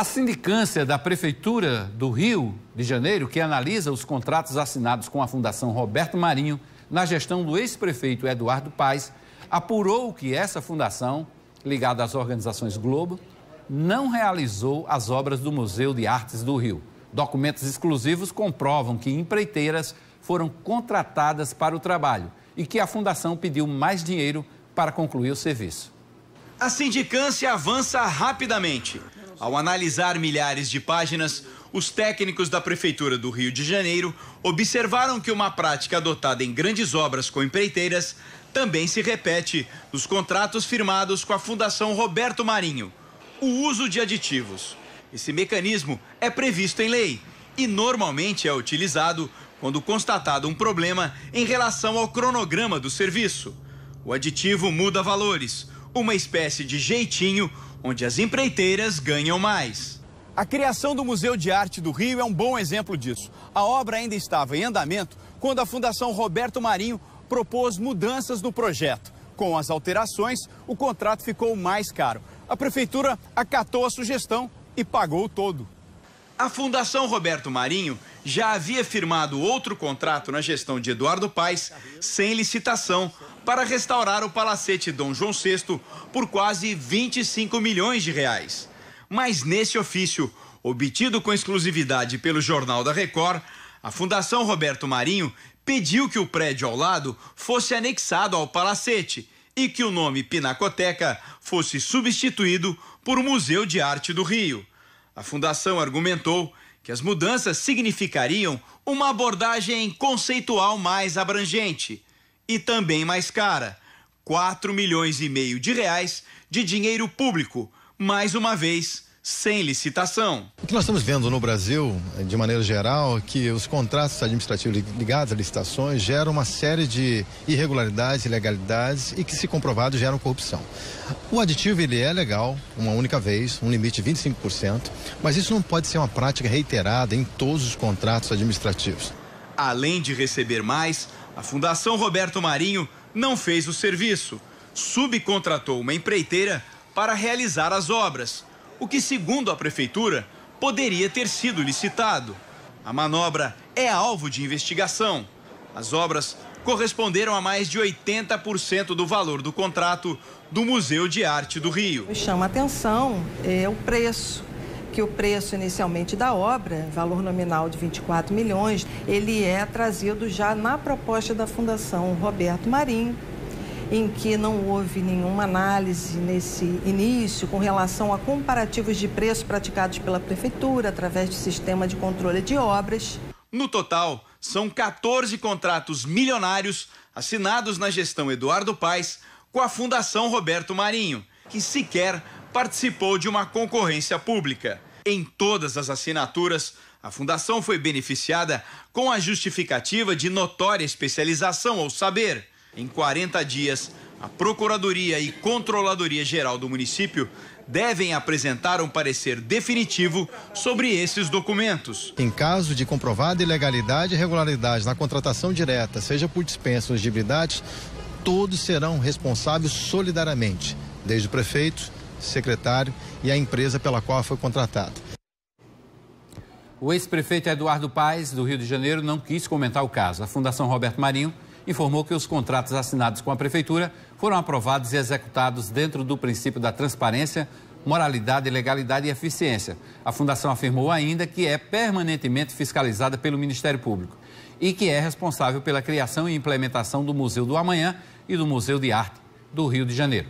A sindicância da Prefeitura do Rio de Janeiro, que analisa os contratos assinados com a Fundação Roberto Marinho na gestão do ex-prefeito Eduardo Paes, apurou que essa fundação, ligada às organizações Globo, não realizou as obras do Museu de Artes do Rio. Documentos exclusivos comprovam que empreiteiras foram contratadas para o trabalho e que a fundação pediu mais dinheiro para concluir o serviço. A sindicância avança rapidamente. Ao analisar milhares de páginas, os técnicos da Prefeitura do Rio de Janeiro observaram que uma prática adotada em grandes obras com empreiteiras também se repete nos contratos firmados com a Fundação Roberto Marinho: o uso de aditivos. Esse mecanismo é previsto em lei e normalmente é utilizado quando constatado um problema em relação ao cronograma do serviço. O aditivo muda valores, uma espécie de jeitinho onde as empreiteiras ganham mais. A criação do Museu de Arte do Rio é um bom exemplo disso. A obra ainda estava em andamento quando a Fundação Roberto Marinho propôs mudanças no projeto. Com as alterações, o contrato ficou mais caro. A Prefeitura acatou a sugestão e pagou todo. A Fundação Roberto Marinho já havia firmado outro contrato na gestão de Eduardo Paes, sem licitação, para restaurar o Palacete Dom João VI por quase 25 milhões de reais. Mas nesse ofício, obtido com exclusividade pelo Jornal da Record, a Fundação Roberto Marinho pediu que o prédio ao lado fosse anexado ao Palacete e que o nome Pinacoteca fosse substituído por Museu de Arte do Rio. A fundação argumentou que as mudanças significariam uma abordagem conceitual mais abrangente e também mais cara: 4,5 milhões de reais de dinheiro público, mais uma vez, sem licitação. O que nós estamos vendo no Brasil, de maneira geral, é que os contratos administrativos ligados a licitações geram uma série de irregularidades, ilegalidades e que, se comprovado, geram corrupção. O aditivo, ele é legal, uma única vez, um limite de 25%, mas isso não pode ser uma prática reiterada em todos os contratos administrativos. Além de receber mais, a Fundação Roberto Marinho não fez o serviço, subcontratou uma empreiteira para realizar as obras, o que, segundo a Prefeitura, poderia ter sido licitado. A manobra é alvo de investigação. As obras corresponderam a mais de 80% do valor do contrato do Museu de Arte do Rio. Chama a atenção o preço, que o preço inicialmente da obra, valor nominal de 24 milhões, ele é trazido já na proposta da Fundação Roberto Marinho, em que não houve nenhuma análise nesse início com relação a comparativos de preços praticados pela Prefeitura através do sistema de controle de obras. No total, são 14 contratos milionários assinados na gestão Eduardo Paes com a Fundação Roberto Marinho, que sequer participou de uma concorrência pública. Em todas as assinaturas, a fundação foi beneficiada com a justificativa de notória especialização ou saber. Em 40 dias, a Procuradoria e Controladoria Geral do município devem apresentar um parecer definitivo sobre esses documentos. Em caso de comprovada ilegalidade e irregularidade na contratação direta, seja por dispensa ou exigibilidade, todos serão responsáveis solidariamente, desde o prefeito, secretário e a empresa pela qual foi contratado. O ex-prefeito Eduardo Paes, do Rio de Janeiro, não quis comentar o caso. A Fundação Roberto Marinho informou que os contratos assinados com a Prefeitura foram aprovados e executados dentro do princípio da transparência, moralidade, legalidade e eficiência. A Fundação afirmou ainda que é permanentemente fiscalizada pelo Ministério Público e que é responsável pela criação e implementação do Museu do Amanhã e do Museu de Arte do Rio de Janeiro.